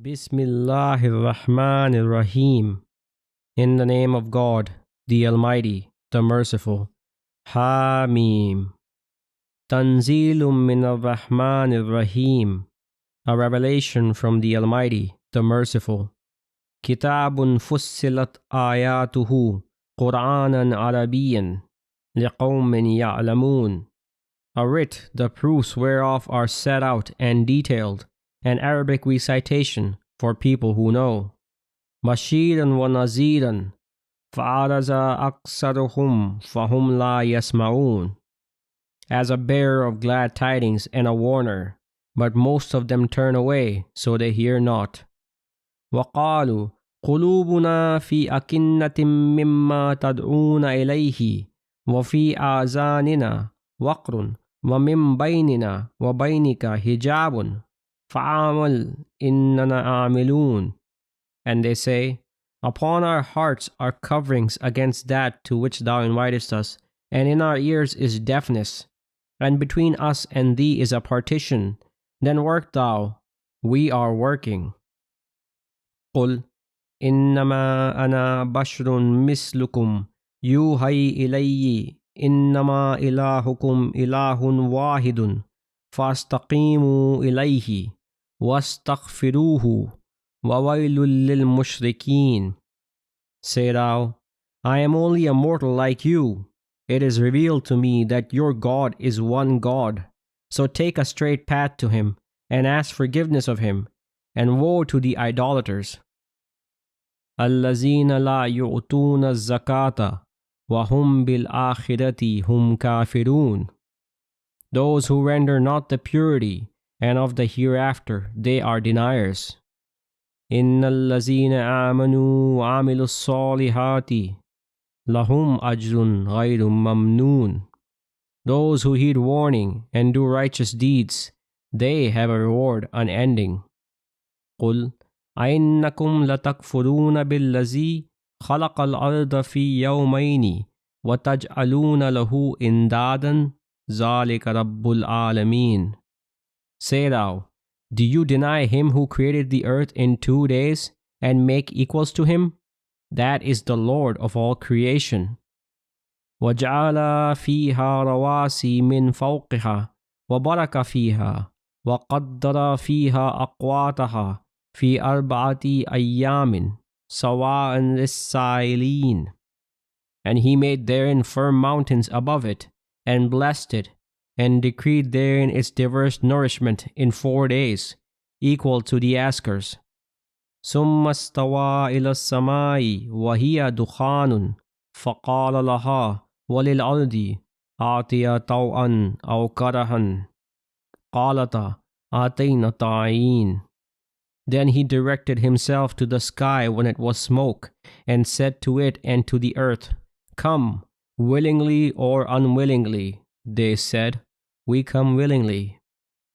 Bismillahirrahmanirrahim. In the name of God, the Almighty, the Merciful. Hamim. Tanzilum min ar-Rahmanir Rahim. A revelation from the Almighty, the Merciful. Kitabun fussilat ayatuhu Qur'anan Arabiyan liqawmin ya'lamun. A writ, the proofs whereof are set out and detailed, an Arabic recitation for people who know. Bashiran wa naziran, fa'araza aksaruhum fahum la yasma'un. As a bearer of glad tidings and a warner, but most of them turn away, so they hear not. وَقَالُوا قُلُوبُنَا فِي أَكِنَّةٍ مِّمَّا تَدْعُونَ إِلَيْهِ وَفِي آذَانِنَا وَقْرٌ وَمِن بَيْنِنَا وَبَيْنِكَ حِجَابٌ فَعَمَلْ إِنَّنَا عَامِلُونَ. And they say, upon our hearts are coverings against that to which thou invitest us, and in our ears is deafness, and between us and thee is a partition. Then work thou, we are working. قُلْ إِنَّمَا أَنَا بَشْرٌ مِثْلُكُمْ يُوحَىٰ إِلَيَّ إِنَّمَا إِلَٰهُكُمْ إِلَٰهٌ وَاحِدٌ فَاسْتَقِيمُوا إِلَيْهِ وَاسْتَغْفِرُوهُ وَوَيْلٌ لِلْمُشْرِكِينَ. Say thou, I am only a mortal like you. It is revealed to me that your God is one God. So take a straight path to him and ask forgiveness of him, and woe to the idolaters. الَّذِينَ لَا يُؤْتُونَ الزَّكَاةَ وَهُمْ بِالْآخِرَةِ هُمْ كَافِرُونَ. Those who render not the purity, and of the hereafter they are deniers. إِنَّ الَّذِينَ آمَنُوا وَعَمِلُوا الصَّالِحَاتِ لَهُمْ أَجْرٌ غَيْرُ مَمْنُونٍ. Those who heed warning and do righteous deeds, they have a reward unending. قُلْ أَإِنَّكُمْ لَتَكْفُرُونَ بِالَّذِي خَلَقَ الْأَرْضَ فِي يَوْمَيْنِ وَتَجْعَلُونَ لَهُ إِنْدَادًا ذَلِكَ رَبُّ الْعَالَمِينَ. Say thou, do you deny him who created the earth in 2 days and make equals to him? That is the Lord of all creation. وَجَعَلَ فِيهَا رَوَاسِي مِنْ فَوْقِهَا وَبَرَكَ فِيهَا وَقَدَّرَ فِيهَا أَقْوَاتَهَا فِي 4 أَيَّامٍ سَوَاءً لِلسَّائِلِينَ. And he made therein firm mountains above it, and blessed it, and decreed therein its diverse nourishment in 4 days, equal to the askers. ثُمَّ اسْتَوَىٰ إِلَى السَّمَاءِ وَهِيَ دُخَانٌ فَقَالَ لَهَا وَلِلْأَرْضِ آتِيَا طَوْعًا أَوْ كَرَهًا قَالَتَا آتَيْنَا طَائِعِينَ. Then he directed himself to the sky when it was smoke, and said to it and to the earth, Come, willingly or unwillingly. They said, We come willingly.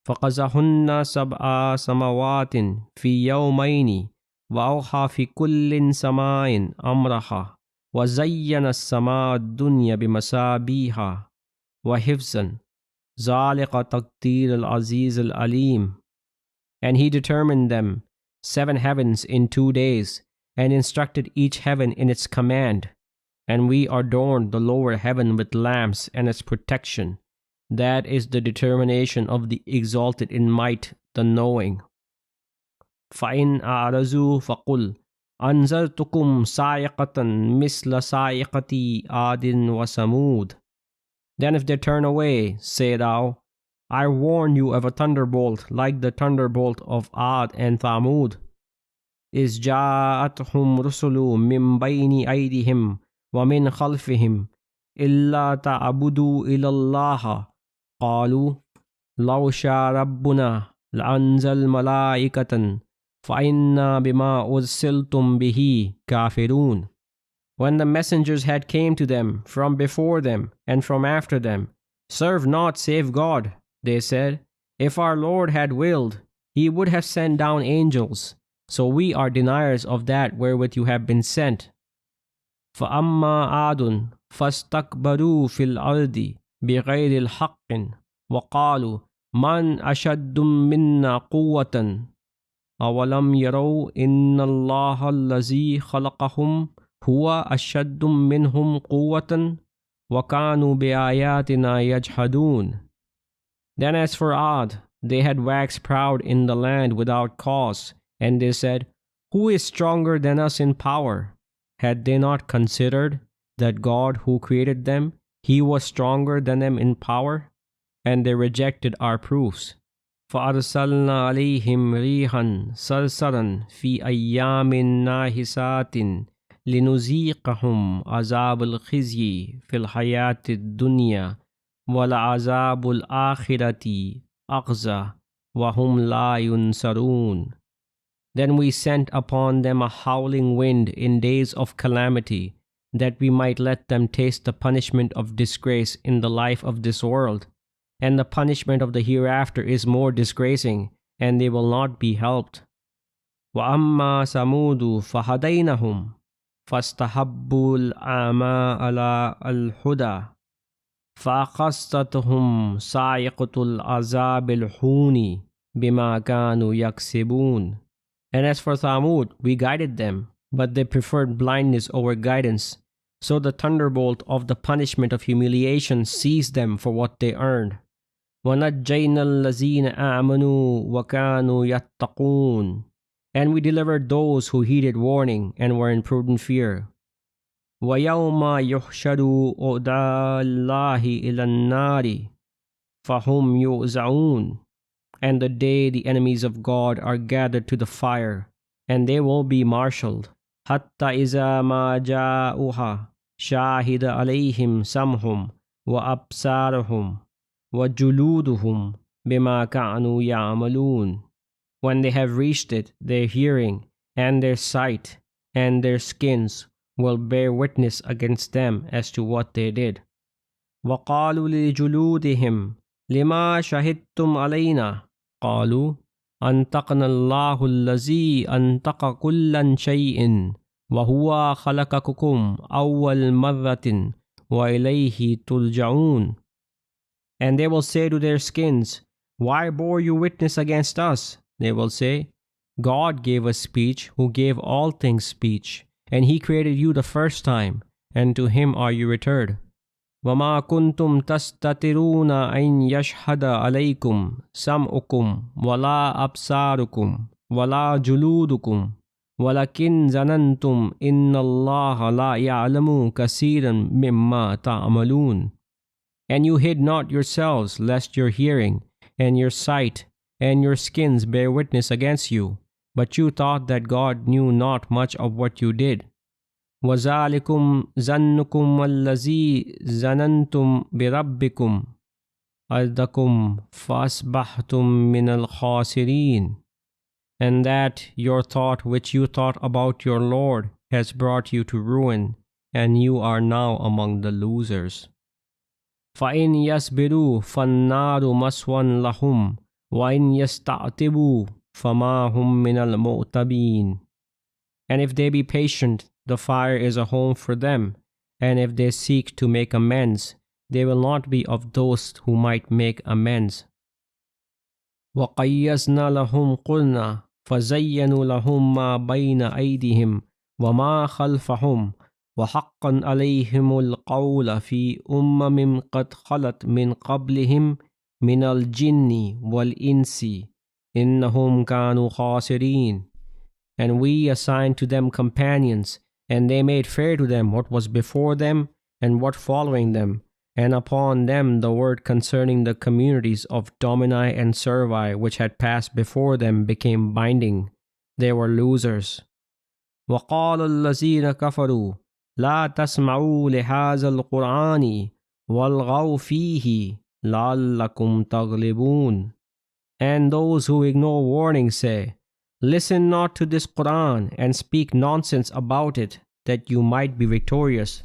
فَقَذَفَهُنَّ سَبْعَ سَمَاوَاتٍ فِي يَوْمَيْنِ وَأَوْحَىٰ فِي كُلِّ سَمَاءٍ أَمْرَهَا وَزَيَّنَ السَّمَاءَ الدُّنْيَا بِمَصَابِيحَ وَحِفْظًا ذَلِكَ تَقْدِيرُ الْعَزِيزِ الْعَلِيمِ. And he determined them 7 heavens in 2 days, and instructed each heaven in its command. And we adorned the lower heaven with lamps and its protection. That is the determination of the exalted in might, the knowing. فَإِنْ أَعْرَضُوا فَقُلْ أَنذَرْتُكُمْ صَاعِقَةً مِثْلَ صَاعِقَةِ عَادٍ وَثَمُودَ. Then if they turn away, say thou, I warn you of a thunderbolt like the thunderbolt of Ad and Thamud. إِذْ جَاءَتْهُمْ رُسُلُ مِنْ بَيْنِ أَيْدِيهِمْ وَمِنْ خَلْفِهِمْ إِلَّا تَعْبُدُوا إِلَى اللَّهِ قَالُوا لَوْ شَاءَ رَبُّنَا لَأَنزَلَ مَلَائِكَةً فَإِنَّا بِمَا أُرْسِلْتُمْ بِهِ كَافِرُونَ. When the messengers had came to them from before them and from after them, Serve not save God, they said. If our Lord had willed, he would have sent down angels. So we are deniers of that wherewith you have been sent. فَأَمَّا عَادٌ فَاسْتَكْبَرُوا فِي الْأَرْضِ بِغَيْرِ الْحَقِّ وَقَالُوا مَنْ أَشَدُّ مِنَّا قُوَّةً أَوَلَمْ يَرَوْا إِنَّ اللَّهَ الَّذِي خَلَقَهُمْ هُوَ أَشَدُّ مِنْهُمْ قُوَّةً وَكَانُوا بِآيَاتِنَا يَجْحَدُونَ. Then as for Ad, they had waxed proud in the land without cause, and they said, Who is stronger than us in power? Had they not considered that God who created them, He was stronger than them in power? And they rejected our proofs. فَأَرْسَلْنَا عَلَيْهِمْ رِيحًا صَرْصَرًا فِي أَيَّامٍ نَاحِسَاتٍ لِنُذِيقَهُمْ عَذَابَ الْخِزْيِ فِي الْحَيَاةِ الدُّنْيَا وَلَعَذَابُ الْآخِرَةِ أَخْزَىٰ وَهُمْ لَا يُنصَرُونَ. Then we sent upon them a howling wind in days of calamity, that we might let them taste the punishment of disgrace in the life of this world, and the punishment of the hereafter is more disgracing, and they will not be helped. وَأَمَّا ثَمُودُ فَهَدَيْنَاهُمْ فَاسْتَحَبُّوا الْأَعْمَىٰ عَلَىٰ الْهُدَىٰ فَأَخَذَتْهُمْ صَاعِقَةُ الْعَذَابِ الْهُونِ بِمَا كَانُوا يَكْسِبُونَ. And as for Thamud, we guided them, but they preferred blindness over guidance. So the thunderbolt of the punishment of humiliation seized them for what they earned. وَنَجَّيْنَا الَّذِينَ آمَنُوا وَكَانُوا يَتَّقُونَ. And we delivered those who heeded warning and were in prudent fear. وَيَوْمَ يُحْشَرُ أَعْدَاءُ اللَّهِ إِلَى النَّارِ فَهُمْ يُوزَعُونَ. And the day the enemies of God are gathered to the fire, and they will be marshaled. حَتَّى إِذَا مَا جَاءُوهَا شَاهِدَ عَلَيْهِمْ سَمْعُهُمْ وَأَبْصَارُهُمْ وَجُلُودُهُمْ بِمَا كَانُوا يَعْمَلُونَ. When they have reached it, their hearing and their sight and their skins will bear witness against them as to what they did. وَقَالُوا لِجُلُودِهِمْ لِمَا شَهِدتُّمْ عَلَيْنَا قَالُوا أَنْطَقْنَا اللَّهُ الَّذِي أَنْطَقَ كُلَّ شَيْءٍ وَهُوَ خَلَقَكُمْ أَوَّلَ مَرَّةٍ وَإِلَيْهِ تُرْجَعُونَ. And they will say to their skins, Why bore you witness against us? They will say, God gave us speech, who gave all things speech, and He created you the first time, and to Him are you returned. وَمَا كُنْتُمْ تَسْتَتِرُونَ أَنْ يَشْهَدَ عَلَيْكُمْ سَمْعُكُمْ وَلَا أَبْصَارُكُمْ وَلَا جُلُودُكُمْ وَلَكِنْ ظَنَنْتُمْ إِنَّ اللَّهَ لَا يَعْلَمُ كَثِيرًا مِمَّا تَعْمَلُونَ. And you hid not yourselves, lest your hearing and your sight and your skins bear witness against you, but you thought that God knew not much of what you did. وَذَلِكُمْ ظَنُّكُمْ وَالَّذِي ظَنَنْتُمْ بِرَبِّكُمْ أَرْدَكُمْ فَأَصْبَحْتُمْ مِنَ الْخَاسِرِينَ. And that your thought which you thought about your Lord has brought you to ruin, and you are now among the losers. فَإِنْ يَصْبِرُوا فَالنَّارُ مَثْوًى لَهُمْ وَإِنْ يَسْتَعْتِبُوا فَمَا هُمْ مِنَ الْمُعْتَبِينَ. And if they be patient, the fire is a home for them, and if they seek to make amends, they will not be of those who might make amends. وَقَيَّزْنَا لَهُمْ قُرْنًا فَزَيَّنُوا لَهُمْ مَا بَيْنَ أَيْدِيهِمْ وَمَا خَلْفَهُمْ وَحَقًّا عَلَيْهِمُ الْقَوْلَ فِي أُمَمٍ قَدْ خَلَتْ مِنْ قَبْلِهِمْ مِنَ الْجِنِّ وَالْإِنسِ إِنَّهُمْ كَانُوا خَاسِرِينَ. And we assigned to them companions, and they made fair to them what was before them and what following them, and upon them the word concerning the communities of Domini and Servi which had passed before them became binding. They were losers. وَقَالَ الَّذِينَ كَفَرُوا لَا تَسْمَعُوا لِهَذَا الْقُرْآنِ وَالْغَوْا فِيهِ لَعَلَّكُمْ تَغْلِبُونَ. And those who ignore warning say, Listen not to this Qur'an and speak nonsense about it, that you might be victorious.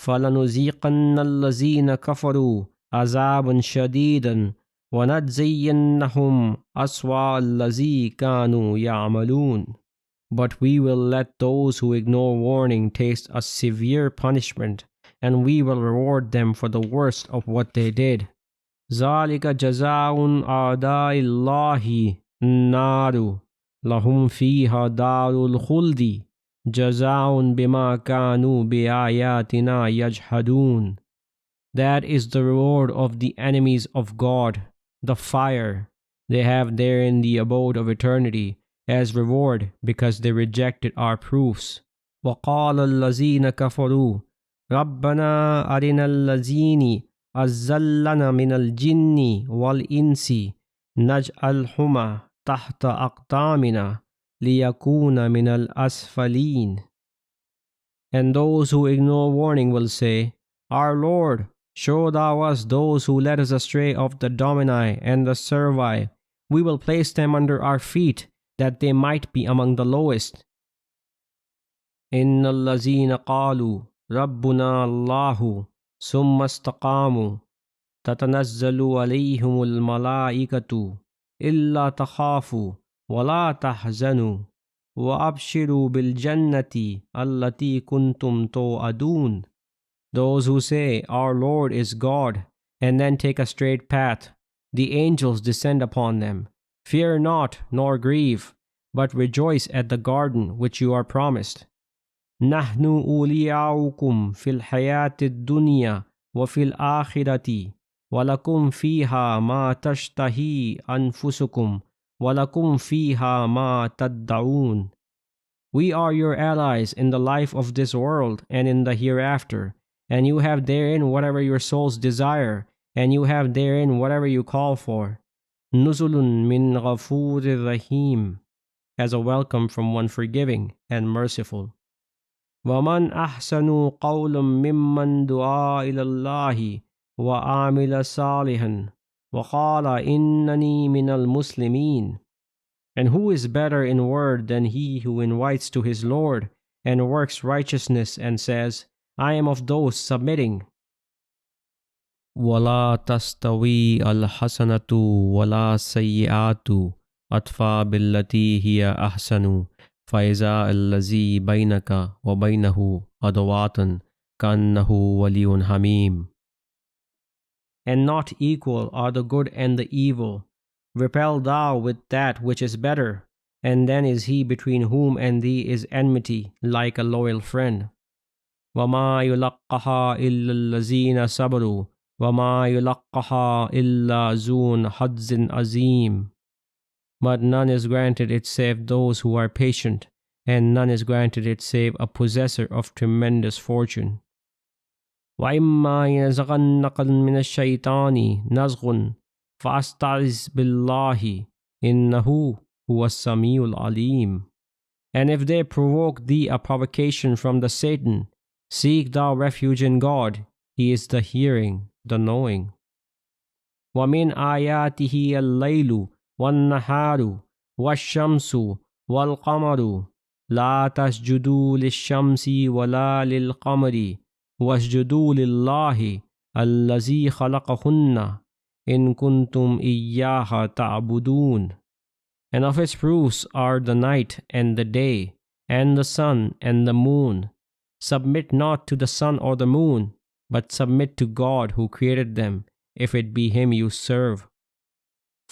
فَلَنُذِيقَنَّ الَّذِينَ كَفَرُوا عَذَابًا شَدِيدًا وَنَجْزِيَنَّهُمْ أَسْوَأَ الَّذِي كَانُوا يَعْمَلُونَ. But we will let those who ignore warning taste a severe punishment, and we will reward them for the worst of what they did. ذَلِكَ جَزَاءُ أَعْدَاءِ اللَّهِ النَّارُ لهم فيها دار الخلد جزاء بما كانوا بآياتنا يجحدون. That is the reward of the enemies of God, the fire. They have therein the abode of eternity as reward because they rejected our proofs. وقال الذين كفروا ربنا أرنا الذين أزلنا من الجن والإنس نجعلهما تحت أقدامنا ليكون من الأسفلين. And those who ignore warning will say, Our Lord, show thou us those who led us astray of the domini and the servile. We will place them under our feet, that they might be among the lowest. إن الذين قالوا ربنا الله ثم استقاموا تتنزل عليهم الملائكة إلا تخافوا ولا تحزنوا وأبشروا بالجنة التي كنتم توعدون. Those who say, Our Lord is God, and then take a straight path, the angels descend upon them. Fear not, nor grieve, but rejoice at the garden which you are promised. نحن أولياؤكم في الحياة الدنيا وفي الآخرة ولكم فيها ما تشتهي أنفسكم ولكم فيها ما تدعون. We are your allies in the life of this world and in the hereafter, and you have therein whatever your souls desire, and you have therein whatever you call for. نزل من غفور رحيم, as a welcome from one forgiving and merciful. وَمَنْ أَحْسَنُ قَوْلًا مِّمَّنْ دُعَا إِلَى اللَّهِ وَعَمِلَ صَالِحًا وَقَالَ إِنَّنِي مِنَ الْمُسْلِمِينَ. And who is better in word than he who invites to his Lord and works righteousness and says, I am of those submitting. وَلَا تَسْتَوِي الْحَسَنَةُ وَلَا السَّيِّئَةُ أَدْفَعْ بِالَّتِي هِيَ أَحْسَنُ فَإِذَا الَّذِي بَيْنَكَ وَبَيْنَهُ عَدَاوَةٌ كَأَنَّهُ وَلِيٌّ حَمِيمٌ. And not equal are the good and the evil. Repel thou with that which is better, and then is he between whom and thee is enmity, like a loyal friend. وَمَا يُلَقَّهَا إِلَّا الَّذِينَ صَبَرُوا وَمَا يُلَقَّهَا إِلَّا ذُو حَظٍّ عَظِيمٍ. But none is granted it save those who are patient, and none is granted it save a possessor of tremendous fortune. وَإِمَّا يَنزَغَنَّكَ مِنَ الشَّيْطَانِ نَزْغٌ فَأَسْتَعِذْ بِاللَّهِ إِنَّهُ هُوَ السَّمِيعُ الْعَلِيمُ. And if they provoke thee a provocation from the Satan, seek thou refuge in God, he is the hearing, the knowing. وَمِنْ آيَاتِهِ اللَّيْلُ وَالنَّهَارُ وَالشَّمْسُ وَالْقَمَرُ لَا تَسْجُدُوا لِلشَّمْسِ وَلَا لِلْقَمَرِ وَاسْجُدُوا لِلَّهِ الَّذِي خَلَقَهُنَّ إِن كُنتُمْ إِيَّاهُ تَعْبُدُونَ. And of its proofs are the night and the day, and the sun and the moon. Submit not to the sun or the moon, but submit to God who created them, if it be him you serve.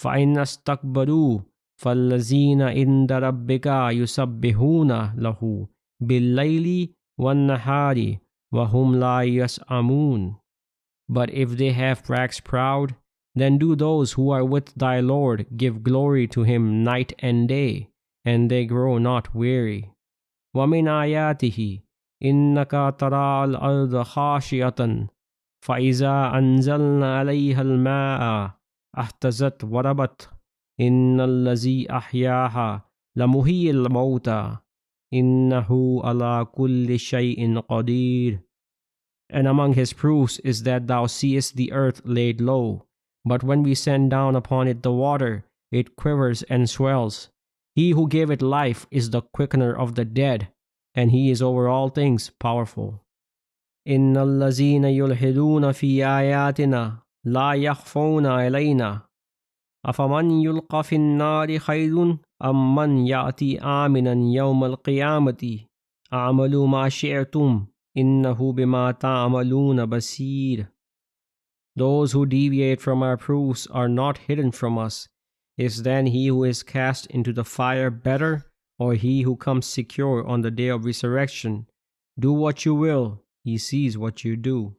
فَإِنَّ اسْتَكْبَرُوا فَالَّذِينَ عِندَ رَبِّكَ يُسَبِّحُونَ لَهُ بِاللَّيْلِ وَالنَّهَارِ وَهُمْ لَا يَسْأَمُونَ. But if they have waxed proud, then do those who are with thy Lord give glory to him night and day, and they grow not weary. وَمِنْ آيَاتِهِ إِنَّكَ تَرَى الْأَرْضَ خَاشِعَةً فَإِذَا أَنزَلْنَا عَلَيْهَا الْمَاءَ اهْتَزَّتْ وَرَبَتْ إِنَّ الَّذِي أَحْيَاهَا لَمُحْيِي الْمَوْتَى إِنَّهُ عَلَى كُلِّ شَيْءٍ قَدِيرٌ. And among his proofs is that thou seest the earth laid low, but when we send down upon it the water, it quivers and swells. He who gave it life is the quickener of the dead, and he is over all things powerful. إِنَّ الَّذِينَ يُلْحِدُونَ فِي آيَاتِنَا لَا يَخْفَوْنَ عَلَيْنَا أَفَمَنْ يُلْقَى فِي النَّارِ خَيْرٌ أَمْ مَنْ يَأْتِي آمِنًا يَوْمَ الْقِيَامَةِ أَعْمَلُوا مَا شِئْتُمْ إِنَّهُ بِمَا تَعْمَلُونَ بَصِيرٌ. Those who deviate from our proofs are not hidden from us. Is then he who is cast into the fire better, or he who comes secure on the day of resurrection? Do what you will, he sees what you do.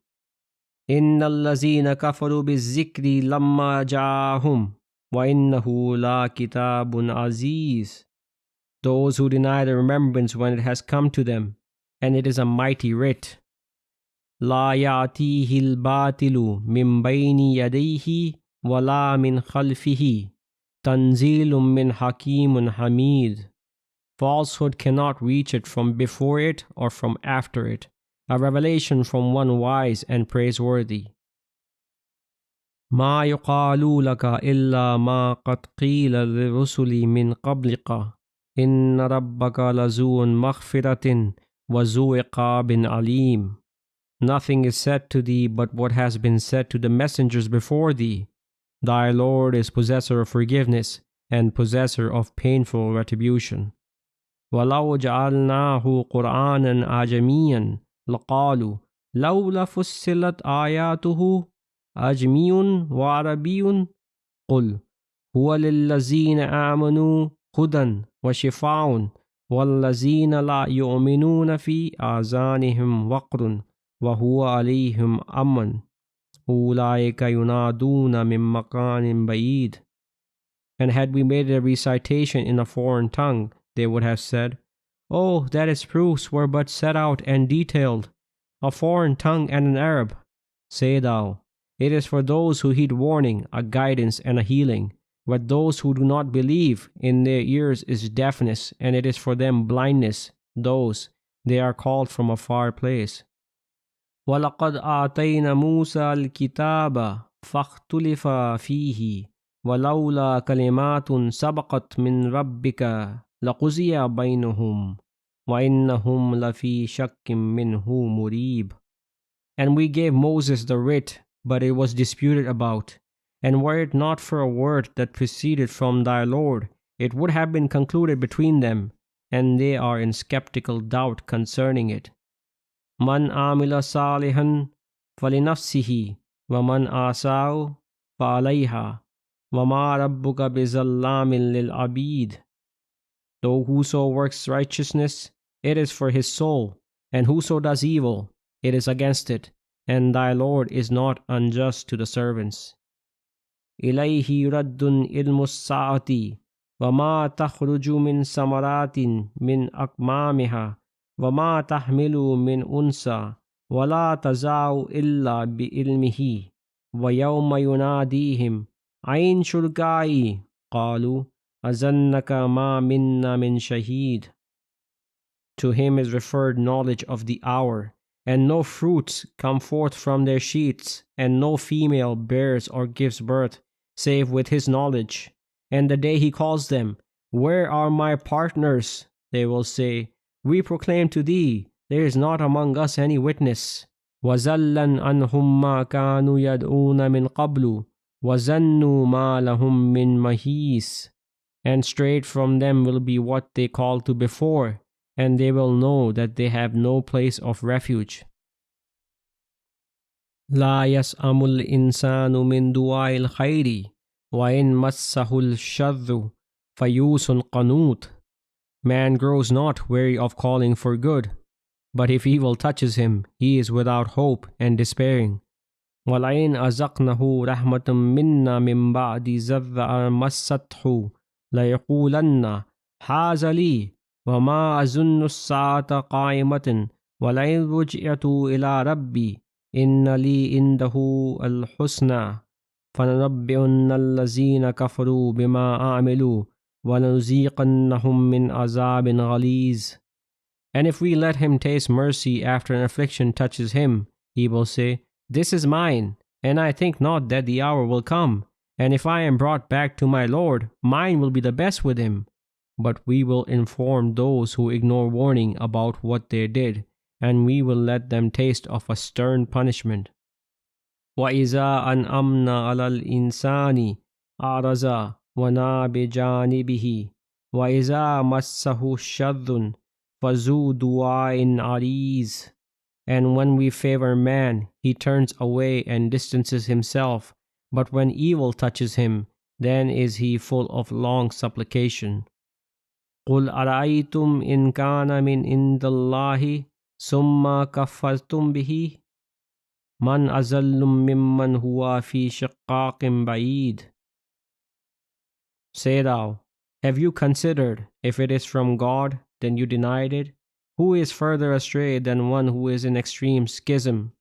إِنَّ الَّذِينَ كَفَرُوا بِالذِّكْرِ لَمَّا جَاءَهُمْ وَإِنَّهُ لَكِتَابٌ عَزِيزٌ. Those who deny the remembrance when it has come to them, and it is a mighty writ. لَا يَأْتِيهِ الْبَاطِلُ مِنْ بَيْنِ يَدَيْهِ وَلَا مِنْ خَلْفِهِ تَنْزِيلٌ مِنْ حَكِيمٍ حَمِيدٍ. Falsehood cannot reach it from before it or from after it. A revelation from one wise and praiseworthy. مَا يُقَالُ لَكَ إِلَّا مَا قَدْ قِيلَ لِلرُّسُلِ مِنْ قَبْلِكَ إِنَّ رَبَّكَ لَذُو مَغْفِرَةٍ وَذُو عِقَابٍ عَلِيمٍ. Nothing is said to thee but what has been said to the messengers before thee. Thy Lord is possessor of forgiveness and possessor of painful retribution. وَلَوْ جَعَلْنَاهُ قُرْآنًا أَعْجَمِيًّا لَقَالُوا لَوْلَا فُصِّلَتْ آيَاتُهُ أَعْجَمِيٌّ وَعَرَبِيٌّ قُلْ هُوَ لِلَّذِينَ آمَنُوا هُدًى وَشِفَاءٌ وَالَّذِينَ لَا يُؤْمِنُونَ فِي آذَانِهِمْ وَقْرٌ وَهُوَ عَلَيْهِمْ أَمًّى أُولَٰئِكَ يُنَادُونَ مِن مَّكَانٍ بَعِيدٍ. And had we made a recitation in a foreign tongue, they would have said, "Oh, that its proofs were but set out and detailed, a foreign tongue and an Arab." Say thou, it is for those who heed warning, a guidance and a healing. But those who do not believe, in their ears is deafness, and it is for them blindness. Those, they are called from a far place. وَلَقَدْ آتَيْنَا مُوسَى الْكِتَابَ فَاخْتُلِفَ فِيهِ وَلَوْلَا كَلِمَاتٌ سَبَقَتْ مِنْ رَبِّكَ لَقُضِيَ بَيْنَهُمْ وَإِنَّهُمْ لَفِي شَكٍّ مِّنْهُ مُرِيبٍ. And we gave Moses the writ, but it was disputed about. And were it not for a word that proceeded from thy Lord, it would have been concluded between them, and they are in skeptical doubt concerning it. مَنْ عَمِلَ صَالِحًا فَلِنَفْسِهِ وَمَنْ آسَاءَ فَعَلَيْهَا وَمَا رَبُّكَ بِظَلَّامٍ لِلْعَبِيدِ. Though whoso works righteousness, it is for his soul, and whoso does evil, it is against it, and thy Lord is not unjust to the servants. إِلَيْهِ رَدٌّ إِلْمُ السَّاعَةِ وَمَا تَخْرُجُ مِنْ ثَمَرَاتٍ مِنْ أَكْمَامِهَا وَمَا تَحْمِلُ مِنْ أُنْثَىٰ وَلَا تَضَعُ إِلَّا بِعِلْمِهِ وَيَوْمَ يُنَادِيهِمْ أَيْنَ شُرَكَائِي قَالُوا أَظَنَّكَ مَا مِنَّا مِنْ شَهِيدٍ. To him is referred knowledge of the hour, and no fruits come forth from their sheaths, and no female bears or gives birth, save with his knowledge. And the day he calls them, "Where are my partners?" they will say, "We proclaim to thee, there is not among us any witness." وَزَلًّا عَنْهُمْ مَا كَانُوا يَدْعُونَ مِنْ قَبْلُ وَظَنُّوا مَا لَهُمْ مِنْ مَحِيصٍ. And straight from them will be what they called to before, and they will know that they have no place of refuge. لَا يَسْأَمُ الْإِنسَانُ مِنْ دُعَاءِ الْخَيْرِ وَإِنْ مَسَّهُ الشَّرُّ فَيُوسٌ قَنُوطٌ. Man grows not weary of calling for good, but if evil touches him, he is without hope and despairing. وَلَئِنْ أَذَقْنَهُ رَحْمَةً مِنَّا مِنْ بَعْدِ ضَرَّةٍ مَسَّتْهُ لَيَقُولَنَّ هَذَا لِي وَمَا أَظُنُّ السَّاعَةَ قَائِمَةً وَلَئِنْ رُجِعْتُ إِلَى رَبِّي إِنَّ لِي عِندَهُ الْحُسْنَى فَلَنُنَبِّئَنَّ الَّذِينَ كَفَرُوا بِمَا عَمِلُوا وَلَنُذِيقَنَّهُم مِّنْ عَذَابٍ غَلِيظٍ. And if we let him taste mercy after an affliction touches him, he will say, "This is mine, and I think not that the hour will come. And if I am brought back to my Lord, mine will be the best with him." But we will inform those who ignore warning about what they did, and we will let them taste of a stern punishment. وَإِذَا أَنْعَمْنَا عَلَى الْإِنسَانِ أَعْرَضَ وَنَأَىٰ بِجَانِبِهِ وَإِذَا مَسَّهُ شَرٌّ فَذُو دُعَاءٍ عَرِيضٍ. And when we favor man, he turns away and distances himself, but when evil touches him, Then is he full of long supplication. قُلْ أَرَأَيْتُمْ إِنْ كَانَ مِنْ عِنْدِ اللَّهِ ثُمَّ كَفَرْتُمْ بِهِ مَنْ أَضَلُّ مِمَّنْ هُوَ فِي شِقَّاقٍ بَعِيدٍ. Say thou, have you considered, if it is from God, then you denied it? Who is further astray than one who is in extreme schism?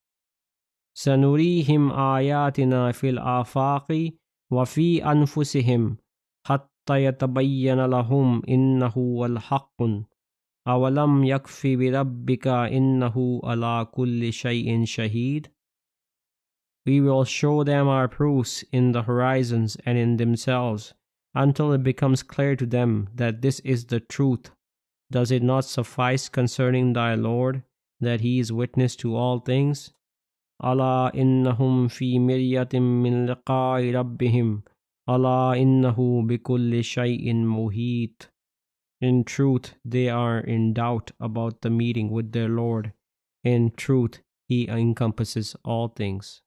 سَنُرِيهِمْ آيَاتِنَا فِي الْآفَاقِ وَفِي أَنفُسِهِمْ حَتَّى يَتَبَيَّنَ لَهُمْ إِنَّهُ الْحَقُّ أَوَلَمْ يَكْفِ بِرَبِّكَ إِنَّهُ عَلَى كُلِّ شَيْءٍ شَهِيدٌ. We will show them our proofs in the horizons and in themselves, until it becomes clear to them that this is the truth. Does it not suffice concerning thy Lord that he is witness to all things? أَلَا إِنَّهُمْ فِي مِرْيَةٍ مِّن لِقَاءِ رَبِّهِمْ أَلَا إِنَّهُ بِكُلِّ شَيْءٍ مُحِيطٌ. In truth, they are in doubt about the meeting with their Lord. In truth, he encompasses all things.